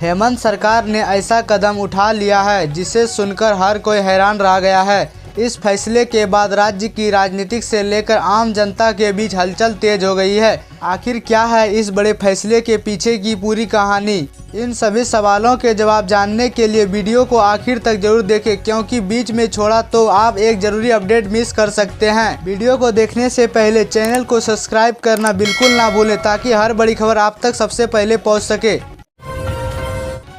हेमंत सरकार ने ऐसा कदम उठा लिया है जिसे सुनकर हर कोई हैरान रह गया है। इस फैसले के बाद राज्य की राजनीतिक से लेकर आम जनता के बीच हलचल तेज हो गई है। आखिर क्या है इस बड़े फैसले के पीछे की पूरी कहानी? इन सभी सवालों के जवाब जानने के लिए वीडियो को आखिर तक जरूर देखें, क्योंकि बीच में छोड़ा तो आप एक जरूरी अपडेट मिस कर सकते हैं। वीडियो को देखने से पहले चैनल को सब्सक्राइब करना बिल्कुल ना भूलें, ताकि हर बड़ी खबर आप तक सबसे पहले पहुंच सके।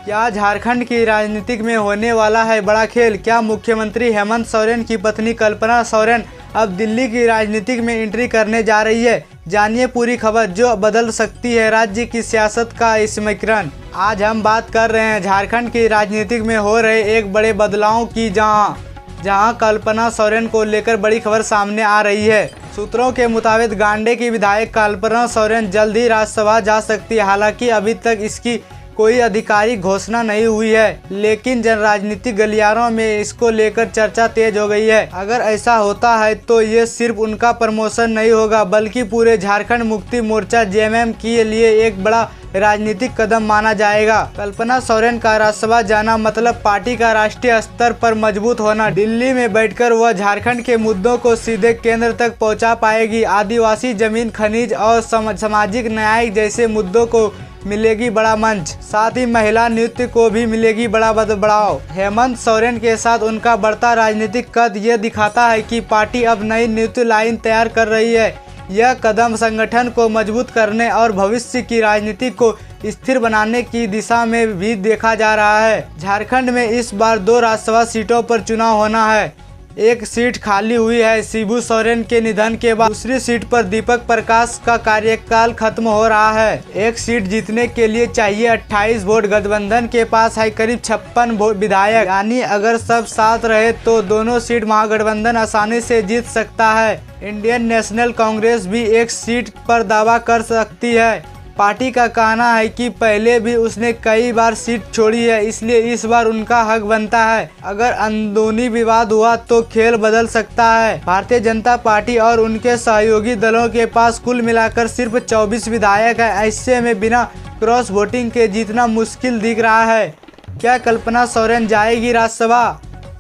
क्या झारखंड की राजनीतिक में होने वाला है बड़ा खेल? क्या मुख्यमंत्री हेमंत सोरेन की पत्नी कल्पना सोरेन अब दिल्ली की राजनीतिक में एंट्री करने जा रही है? जानिए पूरी खबर जो बदल सकती है राज्य की सियासत का समीकरण। आज हम बात कर रहे हैं झारखंड की राजनीतिक में हो रहे एक बड़े बदलाव की, जहां कल्पना सोरेन को लेकर बड़ी खबर सामने आ रही है। सूत्रों के मुताबिक गांडे की विधायक कल्पना सोरेन जल्द ही राज्यसभा जा सकती है। हालांकि अभी तक इसकी कोई आधिकारिक घोषणा नहीं हुई है, लेकिन जन राजनीतिक गलियारों में इसको लेकर चर्चा तेज हो गई है। अगर ऐसा होता है तो ये सिर्फ उनका प्रमोशन नहीं होगा, बल्कि पूरे झारखंड मुक्ति मोर्चा जेएमएम के लिए एक बड़ा राजनीतिक कदम माना जाएगा। कल्पना सोरेन का राज्यसभा जाना मतलब पार्टी का राष्ट्रीय स्तर पर मजबूत होना। दिल्ली में बैठकर वह झारखंड के मुद्दों को सीधे केंद्र तक पहुंचा पाएगी। आदिवासी जमीन, खनिज और सामाजिक न्याय जैसे मुद्दों को मिलेगी बड़ा मंच। साथ ही महिला नृत्य को भी मिलेगी बड़ा बढ़ाव। हेमंत सोरेन के साथ उनका बढ़ता राजनीतिक कद ये दिखाता है कि पार्टी अब नई नृत्य लाइन तैयार कर रही है। यह कदम संगठन को मजबूत करने और भविष्य की राजनीति को स्थिर बनाने की दिशा में भी देखा जा रहा है। झारखंड में इस बार 2 राज्यसभा सीटों पर चुनाव होना है। एक सीट खाली हुई है शिबू सोरेन के निधन के बाद। दूसरी सीट पर दीपक प्रकाश का कार्यकाल खत्म हो रहा है। एक सीट जीतने के लिए चाहिए 28 वोट। गठबंधन के पास है करीब 56 विधायक, यानी अगर सब साथ रहे तो दोनों सीट महागठबंधन आसानी से जीत सकता है। इंडियन नेशनल कांग्रेस भी एक सीट पर दावा कर सकती है। पार्टी का कहना है कि पहले भी उसने कई बार सीट छोड़ी है, इसलिए इस बार उनका हक बनता है। अगर अंदरूनी विवाद हुआ तो खेल बदल सकता है। भारतीय जनता पार्टी और उनके सहयोगी दलों के पास कुल मिलाकर सिर्फ 24 विधायक है। ऐसे में बिना क्रॉस वोटिंग के जीतना मुश्किल दिख रहा है। क्या कल्पना सोरेन जाएगी राज्यसभा?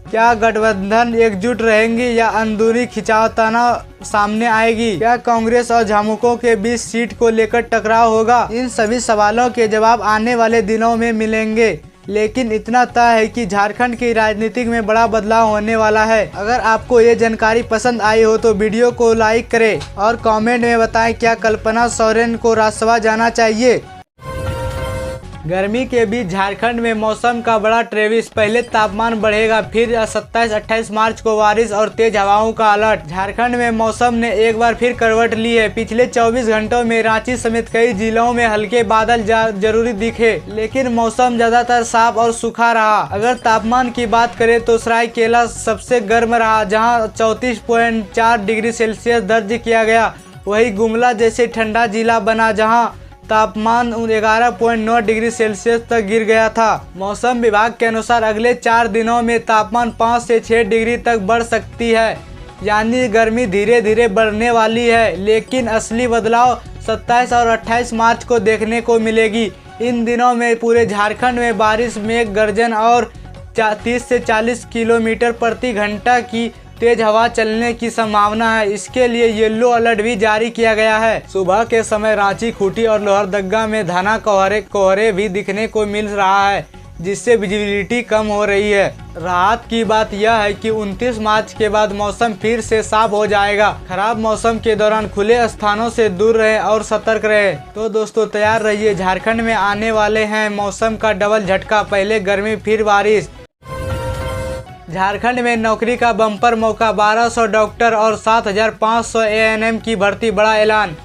क्या गठबंधन एकजुट रहेंगी या अंदरूनी खिंचावताना सामने आएगी? क्या कांग्रेस और झामुमो के बीच सीट को लेकर टकराव होगा? इन सभी सवालों के जवाब आने वाले दिनों में मिलेंगे, लेकिन इतना तय है कि झारखंड की राजनीति में बड़ा बदलाव होने वाला है। अगर आपको ये जानकारी पसंद आई हो तो वीडियो को लाइक करें और कमेंट में बताएं क्या कल्पना सोरेन को राज्यसभा जाना चाहिए। गर्मी के बीच झारखंड में मौसम का बड़ा ट्रेविस। पहले तापमान बढ़ेगा, फिर 27-28 मार्च को बारिश और तेज हवाओं का अलर्ट। झारखंड में मौसम ने एक बार फिर करवट ली है। पिछले 24 घंटों में रांची समेत कई जिलों में हल्के बादल जरूरी दिखे, लेकिन मौसम ज्यादातर साफ और सूखा रहा। अगर तापमान की बात करें तो सरायकेला सबसे गर्म रहा, जहां 34.4 डिग्री सेल्सियस दर्ज किया गया। वही गुमला जैसे ठंडा जिला बना, जहां तापमान 11.9 डिग्री सेल्सियस तक गिर गया था। मौसम विभाग के अनुसार अगले 4 दिनों में तापमान 5 से 6 डिग्री तक बढ़ सकती है, यानी गर्मी धीरे धीरे बढ़ने वाली है। लेकिन असली बदलाव 27 और 28 मार्च को देखने को मिलेगी। इन दिनों में पूरे झारखंड में बारिश, मेघ गर्जन और 30 से 40 किलोमीटर प्रति घंटा की तेज हवा चलने की संभावना है। इसके लिए येलो अलर्ट भी जारी किया गया है। सुबह के समय रांची, खूंटी और लोहरदगा में घना कोहरे भी दिखने को मिल रहा है, जिससे विजिबिलिटी कम हो रही है। राहत की बात यह है कि 29 मार्च के बाद मौसम फिर से साफ हो जाएगा। खराब मौसम के दौरान खुले स्थानों से दूर रहें और सतर्क रहें। तो दोस्तों तैयार रहिए, झारखंड में आने वाले हैं मौसम का डबल झटका। पहले गर्मी फिर बारिश। झारखंड में नौकरी का बम्पर मौका, 1200 डॉक्टर और 7500 एएनएम की भर्ती, बड़ा ऐलान।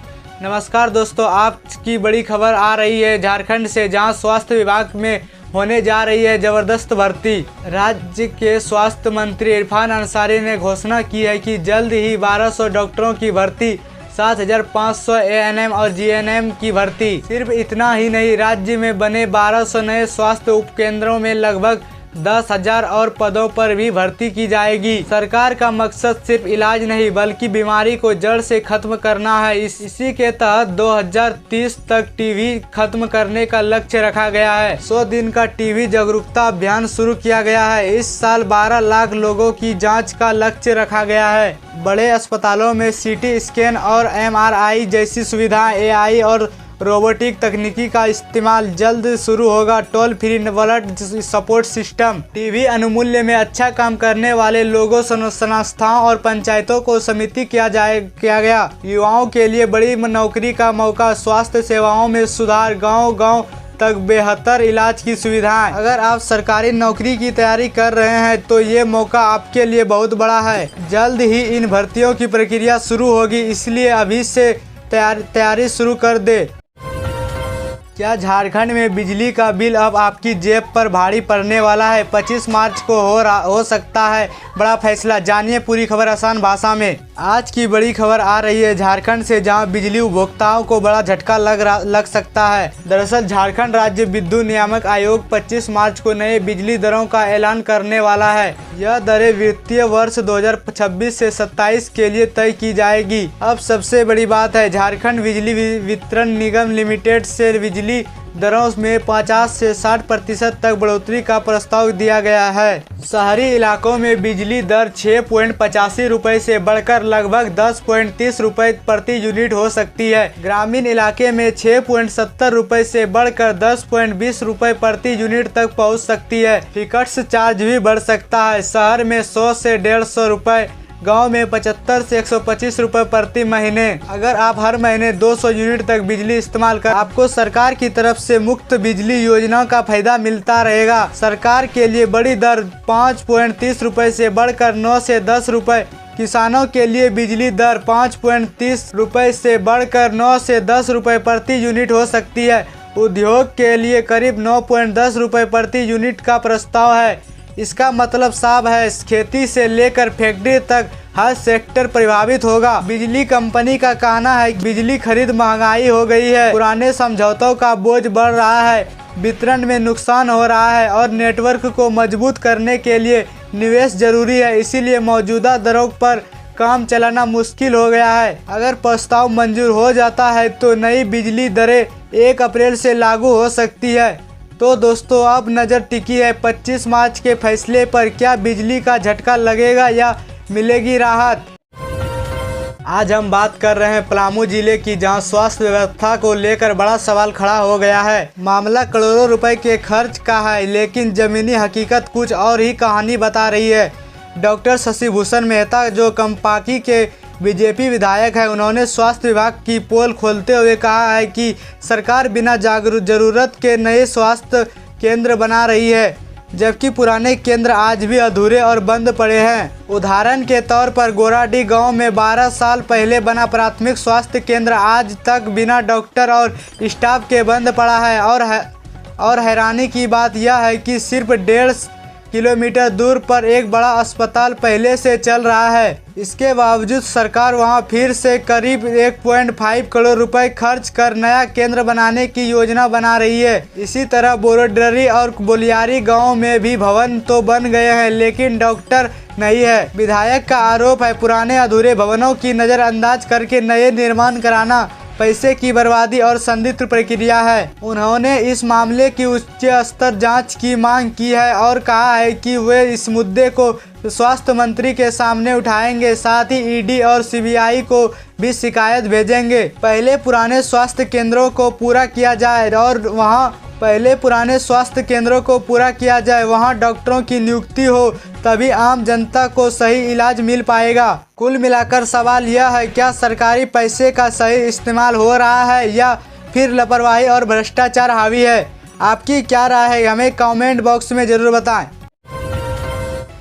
नमस्कार दोस्तों, आपकी बड़ी खबर आ रही है झारखंड से, जहां स्वास्थ्य विभाग में होने जा रही है जबरदस्त भर्ती। राज्य के स्वास्थ्य मंत्री इरफान अंसारी ने घोषणा की है कि जल्द ही 1200 डॉक्टरों की भर्ती, 7500 एएनएम और जीएनएम की भर्ती। सिर्फ इतना ही नहीं, राज्य में बने 1200 नए स्वास्थ्य उपकेंद्रों में लगभग 10,000 और पदों पर भी भर्ती की जाएगी। सरकार का मकसद सिर्फ इलाज नहीं बल्कि बीमारी को जड़ से खत्म करना है। इसी के तहत 2030 तक टीबी खत्म करने का लक्ष्य रखा गया है। 100 दिन का टीबी जागरूकता अभियान शुरू किया गया है। इस साल 12 लाख लोगों की जांच का लक्ष्य रखा गया है। बड़े अस्पतालों में सीटी स्कैन और MRI जैसी सुविधाएं, AI और रोबोटिक तकनीकी का इस्तेमाल जल्द शुरू होगा। Toll free blood support system, TB अनुमूल्य में अच्छा काम करने वाले लोगों, संस्थाओं और पंचायतों को समिति किया गया। युवाओं के लिए बड़ी नौकरी का मौका, स्वास्थ्य सेवाओं में सुधार, गांव-गांव तक बेहतर इलाज की सुविधाएं। अगर आप सरकारी नौकरी की तैयारी कर रहे हैं तो ये मौका आपके लिए बहुत बड़ा है। जल्द ही इन भर्तियों की प्रक्रिया शुरू होगी, इसलिए अभी से तैयारी शुरू कर दे। क्या झारखंड में बिजली का बिल अब आपकी जेब पर भारी पड़ने वाला है? 25 मार्च को हो सकता है बड़ा फैसला। जानिए पूरी खबर आसान भाषा में। आज की बड़ी खबर आ रही है झारखंड से, जहां बिजली उपभोक्ताओं को बड़ा झटका लग सकता है। दरअसल झारखंड राज्य विद्युत नियामक आयोग 25 मार्च को नए बिजली दरों का ऐलान करने वाला है। यह दरें वित्तीय वर्ष 2026 से 27 के लिए तय की जाएगी। अब सबसे बड़ी बात है, झारखंड बिजली वितरण निगम लिमिटेड से बिजली दरों में 50 से 60% तक बढ़ोतरी का प्रस्ताव दिया गया है। शहरी इलाकों में बिजली दर 6.85 रुपए से बढ़कर लगभग 10.30 रुपए प्रति यूनिट हो सकती है। ग्रामीण इलाके में 6.70 रुपए से बढ़कर 10.20 रुपए प्रति यूनिट तक पहुंच सकती है। फिक्स्ड चार्ज भी बढ़ सकता है। शहर में 100 से 150 रुपए, गांव में 75 से 125 रुपए प्रति महीने। अगर आप हर महीने 200 यूनिट तक बिजली इस्तेमाल कर, आपको सरकार की तरफ से मुफ्त बिजली योजना का फायदा मिलता रहेगा। सरकार के लिए बड़ी दर 5.30 रुपए से बढ़कर 9 से 10 रुपए। किसानों के लिए बिजली दर 5.30 रुपए से बढ़कर 9 से 10 रुपए प्रति यूनिट हो सकती है। उद्योग के लिए करीब 9.10 रुपए प्रति यूनिट का प्रस्ताव है। इसका मतलब साफ है, खेती से लेकर फैक्ट्री तक हर सेक्टर प्रभावित होगा। बिजली कंपनी का कहना है कि बिजली खरीद महंगाई हो गई है, पुराने समझौतों का बोझ बढ़ रहा है, वितरण में नुकसान हो रहा है और नेटवर्क को मजबूत करने के लिए निवेश जरूरी है। इसीलिए मौजूदा दरों पर काम चलाना मुश्किल हो गया है। अगर प्रस्ताव मंजूर हो जाता है तो नई बिजली दरें 1 अप्रैल से लागू हो सकती है। तो दोस्तों, अब नज़र टिकी है 25 मार्च के फैसले पर। क्या बिजली का झटका लगेगा या मिलेगी राहत? आज हम बात कर रहे हैं पलामू जिले की, जहां स्वास्थ्य व्यवस्था को लेकर बड़ा सवाल खड़ा हो गया है। मामला करोड़ों रुपए के खर्च का है, लेकिन जमीनी हकीकत कुछ और ही कहानी बता रही है। डॉक्टर शशिभूषण मेहता, जो कंपाकी के बीजेपी विधायक है, उन्होंने स्वास्थ्य विभाग की पोल खोलते हुए कहा है कि सरकार बिना जरूरत के नए स्वास्थ्य केंद्र बना रही है, जबकि पुराने केंद्र आज भी अधूरे और बंद पड़े हैं। उदाहरण के तौर पर गोराडीह गांव में 12 साल पहले बना प्राथमिक स्वास्थ्य केंद्र आज तक बिना डॉक्टर और स्टाफ के बंद पड़ा है। और हैरानी की बात यह है कि सिर्फ 1.5 किलोमीटर दूर पर एक बड़ा अस्पताल पहले से चल रहा है। इसके बावजूद सरकार वहां फिर से करीब 1.5 करोड़ रुपए खर्च कर नया केंद्र बनाने की योजना बना रही है। इसी तरह बोरोडरी और बोलियारी गांव में भी भवन तो बन गए हैं, लेकिन डॉक्टर नहीं है। विधायक का आरोप है, पुराने अधूरे भवनों की नज़रअंदाज करके नए निर्माण कराना पैसे की बर्बादी और संदिग्ध प्रक्रिया है। उन्होंने इस मामले की उच्च स्तर जांच की मांग की है और कहा है कि वे इस मुद्दे को स्वास्थ्य मंत्री के सामने उठाएंगे। साथ ही ईडी और सीबीआई को भी शिकायत भेजेंगे। पहले पुराने स्वास्थ्य केंद्रों को पूरा किया जाए और वहां डॉक्टरों की नियुक्ति हो, तभी आम जनता को सही इलाज मिल पाएगा। कुल मिलाकर सवाल यह है, क्या सरकारी पैसे का सही इस्तेमाल हो रहा है या फिर लापरवाही और भ्रष्टाचार हावी है? आपकी क्या राय है, हमें कमेंट बॉक्स में जरूर बताएं।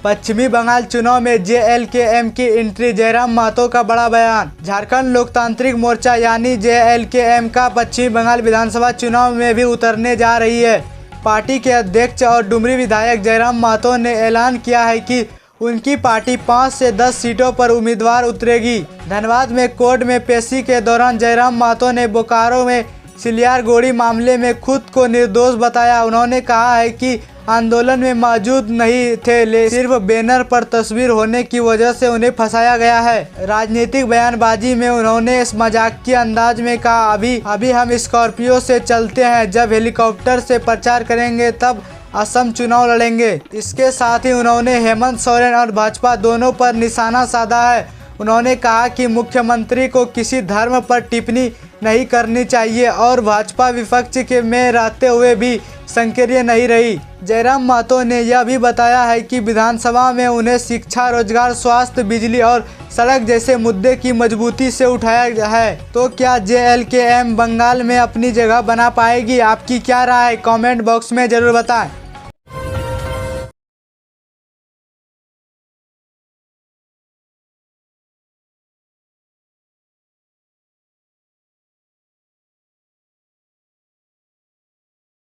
पश्चिमी बंगाल चुनाव में JLKM की एंट्री, जयराम महतो का बड़ा बयान। झारखंड लोकतांत्रिक मोर्चा यानी JLKM का पश्चिमी बंगाल विधानसभा चुनाव में भी उतरने जा रही है। पार्टी के अध्यक्ष और डुमरी विधायक जयराम महतो ने ऐलान किया है कि उनकी पार्टी 5 से 10 सीटों पर उम्मीदवार उतरेगी। धनबाद में कोर्ट में पेशी के दौरान जयराम महतो ने बोकारो में सिलियारगोड़ी मामले में खुद को निर्दोष बताया। उन्होंने कहा है कि आंदोलन में मौजूद नहीं थे, सिर्फ बैनर पर तस्वीर होने की वजह से उन्हें फंसाया गया है। राजनीतिक बयानबाजी में उन्होंने इस मजाकिया अंदाज में कहा, अभी हम स्कॉर्पियो से चलते हैं, जब हेलीकॉप्टर से प्रचार करेंगे तब असम चुनाव लड़ेंगे। इसके साथ ही उन्होंने हेमंत सोरेन और भाजपा दोनों पर निशाना साधा है। उन्होंने कहा कि मुख्यमंत्री को किसी धर्म पर टिप्पणी नहीं करनी चाहिए और भाजपा विपक्ष के में रहते हुए भी सक्रिय नहीं रही। जयराम महतो ने यह भी बताया है कि विधानसभा में उन्हें शिक्षा, रोजगार, स्वास्थ्य, बिजली और सड़क जैसे मुद्दे की मजबूती से उठाया है। तो क्या JLKM बंगाल में अपनी जगह बना पाएगी? आपकी क्या राय है? कमेंट बॉक्स में जरूर बताएं।